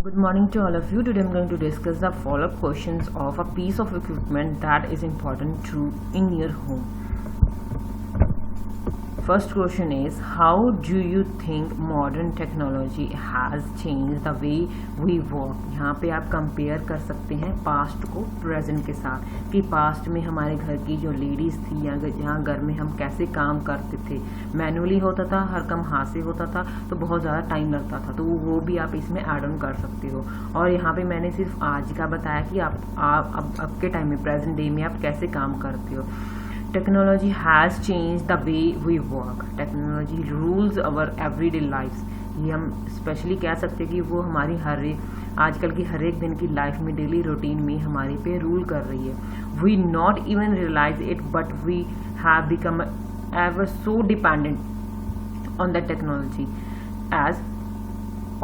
Good morning to all of you. Today I'm going to discuss the follow-up questions of a piece of equipment that is important to in your home. First question is, how do you think modern technology has changed the way we work? यहाँ पे आप compare कर सकते हैं past को present के साथ कि पास्ट में हमारे घर की जो लेडीज़ थी या जहाँ घर में हम कैसे काम करते थे, मैनुअली होता था, हर काम हाथ से होता था, तो बहुत ज़्यादा टाइम लगता था, तो वो भी आप इसमें ऐड ऑन कर सकते हो। और यहाँ पे मैंने सिर्फ आज का बताया कि आप अब के टाइम में प्रेजेंट डे में आप कैसे काम करते हो। Technology has change the way we work. Technology rules our everyday lifes. ये हम स्पेशली कह सकते हैं कि वो हमारी आजकल की हर एक दिन की लाइफ में, डेली रूटीन में हमारे पे रूल कर रही है। We not even realize it but we have become ever so dependent on the technology as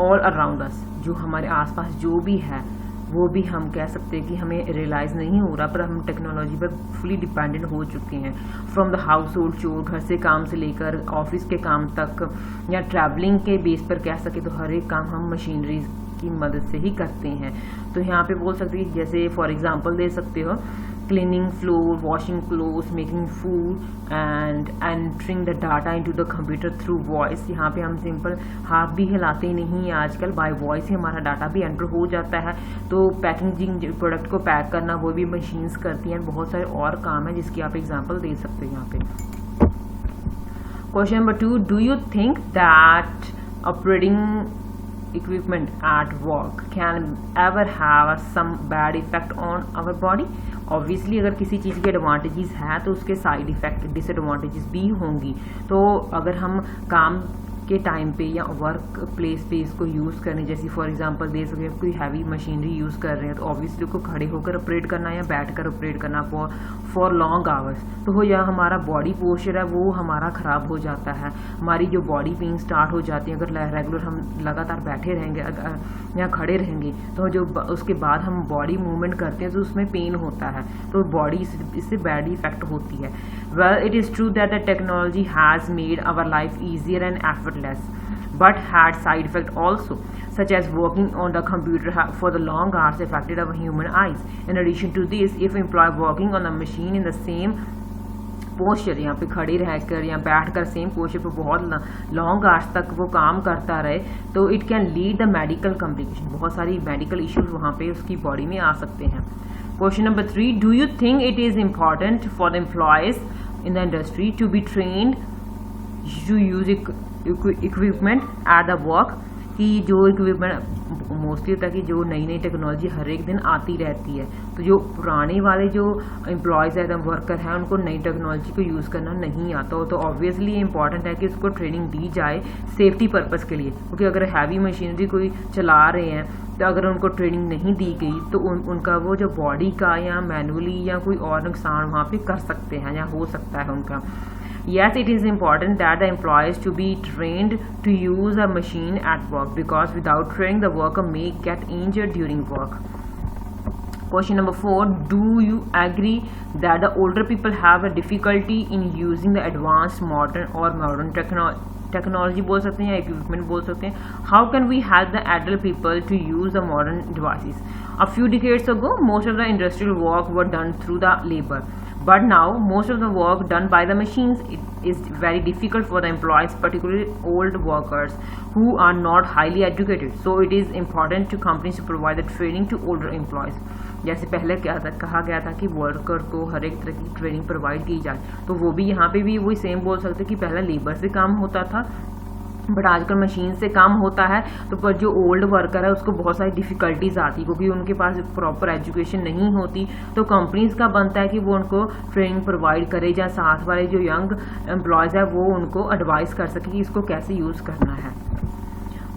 all around us. जो हमारे आसपास जो भी है वो भी हम कह सकते हैं कि हमें रियलाइज़ नहीं हो रहा, पर हम टेक्नोलॉजी पर फुली डिपेंडेंट हो चुके हैं। फ्रॉम द हाउस होल्ड चोर, घर से काम से लेकर ऑफिस के काम तक, या ट्रैवलिंग के बेस पर कह सके तो हर एक काम हम मशीनरी की मदद से ही करते हैं। तो यहाँ पे बोल सकते हैं, जैसे फॉर एग्जांपल दे सकते हो, cleaning floor, washing clothes, making food and entering the data into the computer through voice. यहाँ पे हम सिंपल हाथ भी हिलाते नहीं हैं आजकल, बाय वॉइस ही हमारा डाटा भी एंटर हो जाता है। तो पैकेजिंग, प्रोडक्ट को पैक करना वो भी मशीन्स करती हैं। बहुत सारे और काम है जिसकी आप एग्जांपल दे सकते हो यहाँ पे। Question number 2, do you think that operating equipment at work can ever have some bad effect on our body? Obviously अगर किसी चीज़ के एडवांटेजेस हैं तो उसके साइड इफेक्ट, डिसएडवांटेजेस भी होंगी। तो अगर हम काम के टाइम पे या वर्क प्लेस पे इसको यूज़ करने, जैसे फॉर एग्जांपल दे सकते हैं कोई हैवी मशीनरी यूज़ कर रहे हैं, तो ऑब्वियसली उसको खड़े होकर ऑपरेट करना या बैठ कर ऑपरेट करना फॉर लॉन्ग आवर्स, तो हो या हमारा बॉडी पोस्चर है वो हमारा ख़राब हो जाता है। हमारी जो बॉडी पेन स्टार्ट हो जाती है अगर रेगुलर हम लगातार बैठे रहेंगे या खड़े रहेंगे, तो जो उसके बाद हम बॉडी मूवमेंट करते हैं तो उसमें पेन होता है, तो बॉडी इससे बैड इफेक्ट होती है। Well, it is true that the technology has made our life easier and effortless, but had side effects also, such as working on the computer for the long hours affected our human eyes. In addition to this, if employee working on a machine in the same posture, यहाँ पे खड़े रहकर या बैठकर same posture पर बहुत long hours तक वो काम करता रहे, तो it can lead the medical complication. बहुत सारी मेडिकल इश्यूज वहाँ पे उसकी बॉडी में आ सकते हैं। Question number 3, do you think it is important for the employees in the industry to be trained to use equipment at the work? कि जो इक्विपमेंट मोस्टली होता है कि जो नई नई टेक्नोलॉजी हर एक दिन आती रहती है, तो जो पुराने वाले जो एम्प्लॉयज़ है, वर्कर हैं, उनको नई टेक्नोलॉजी को यूज़ करना नहीं आता हो, तो ऑब्वियसली इम्पॉर्टेंट है कि उसको ट्रेनिंग दी जाए सेफ्टी पर्पज़ के लिए। क्योंकि अगर हैवी मशीनरी कोई चला रहे हैं तो अगर उनको ट्रेनिंग नहीं दी गई तो उनका वो जो बॉडी का या मैनुअली या कोई और नुकसान वहाँ पे कर सकते हैं या हो सकता है उनका। Yes, it is important that the employees to be trained to use a machine at work, because without training the worker may get injured during work. Question number 4, do you agree that the older people have a difficulty in using the advanced modern technology बोल सकते हैं या equipment बोल सकते हैं? How can we help the adult people to use the modern devices? A few decades ago, most of the industrial work were done through the labor. But now, most of the work done by the machines, it is very difficult for the employees, particularly old workers who are not highly educated. So it is important to companies to provide the training to older employees. जैसे पहले कहा गया था कि worker को हर एक तरह की ट्रेनिंग प्रोवाइड की जाए, तो वो भी यहाँ पे भी वही सेम बोल सकते कि पहले लेबर से काम होता था, बट आजकल मशीन से काम होता है। तो पर जो ओल्ड वर्कर है उसको बहुत सारी डिफ़िकल्टीज आती है क्योंकि उनके पास प्रॉपर एजुकेशन नहीं होती। तो कंपनीज का बनता है कि वो उनको ट्रेनिंग प्रोवाइड करे, या साथ वाले जो यंग एम्प्लॉयज़ है वो उनको एडवाइस कर सके कि इसको कैसे यूज़ करना है।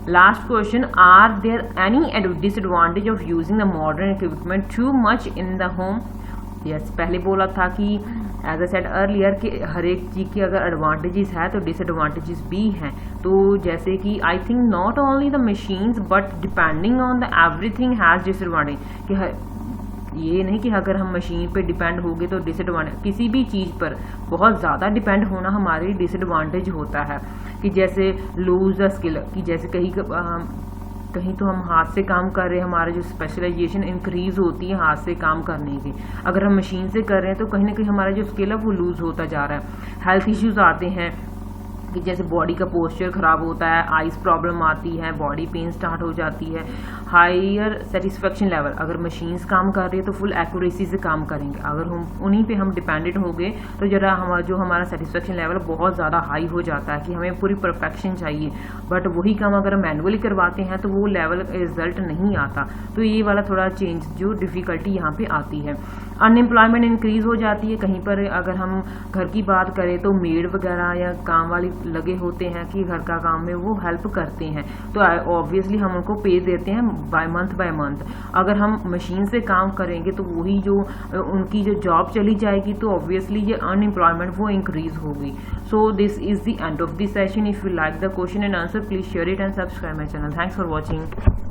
Last question, are there any disadvantage of using the modern equipment too much in the home? Yes, पहले बोला था कि एज आई सेड अर्लियर कि हर एक चीज़ की अगर एडवांटेजेस है तो डिसएडवांटेजेस भी हैं। तो जैसे कि I think not only the machines but depending on the everything has disadvantage, कि ये नहीं कि अगर हम मशीन पे डिपेंड हो गए तो डिसएडवांटेज, किसी भी चीज़ पर बहुत ज़्यादा डिपेंड होना हमारे लिए डिसएडवांटेज होता है। कि जैसे लूज द स्किल, कि जैसे कहीं कहीं तो हम हाथ से काम कर रहे हैं, हमारा जो स्पेशलाइजेशन इंक्रीज होती है हाथ से काम करने की। अगर हम मशीन से कर रहे हैं तो कहीं ना कहीं हमारा जो स्किल है वो लूज होता जा रहा है। हेल्थ इश्यूज आते हैं कि जैसे बॉडी का पोस्चर खराब होता है, आइज प्रॉब्लम आती है, बॉडी पेन स्टार्ट हो जाती है। हायर सेटिस्फेक्शन लेवल, अगर मशीन्स काम कर रही है तो फुल एक्यूरेसी से काम करेंगे, अगर हम उन्हीं पे हम डिपेंडेंट हो गए तो जरा हमारा सेटिस्फेक्शन लेवल बहुत ज़्यादा हाई हो जाता है कि हमें पूरी परफेक्शन चाहिए। बट वही काम अगर हम मैनुअली करवाते हैं तो वो लेवल रिजल्ट नहीं आता। तो ये वाला थोड़ा चेंज जो डिफ़िकल्टी यहाँ पे आती है। अनएम्प्लॉयमेंट इंक्रीज हो जाती है। कहीं पर अगर हम घर की बात करें तो मेड वगैरह या काम वाली लगे होते हैं कि घर का काम में वो हेल्प करते हैं, तो ऑब्वियसली हम उनको पे देते हैं बाय मंथ। अगर हम मशीन से काम करेंगे तो वही जो उनकी जो जॉब चली जाएगी तो ऑब्वियसली ये अनएम्प्लॉयमेंट वो इंक्रीज होगी। So this is the end of the session. If you like the question and answer, please share it and subscribe my channel. Thanks for watching.